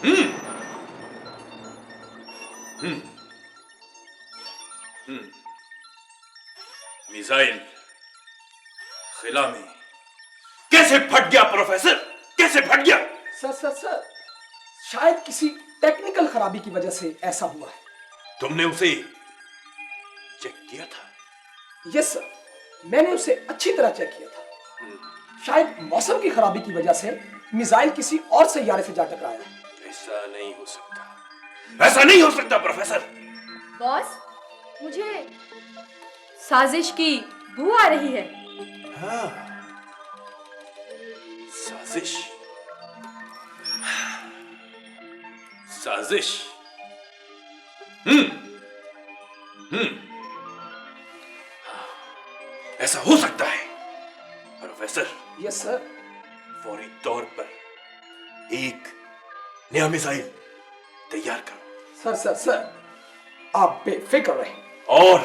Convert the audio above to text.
हम्म हम्म हम्म missile खिला में कैसे फट गया प्रोफेसर, कैसे फट गया? सर शायद किसी टेक्निकल खराबी की वजह से ऐसा हुआ है। तुमने उसे चेक किया था? यस सर, मैंने उसे अच्छी तरह चेक किया था। शायद मौसम की खराबी की वजह से मिसाइल किसी और सैयारे से जा टकराया। ऐसा नहीं हो सकता, ऐसा नहीं हो सकता प्रोफेसर। बॉस, मुझे साजिश की बू आ रही है। हाँ, साजिश साजिश। हम्म ऐसा हो सकता है प्रोफेसर। Yes sir. फौरी तौर पर एक नया मिसाइल तैयार करो। सर आप बेफिक्र रहें। और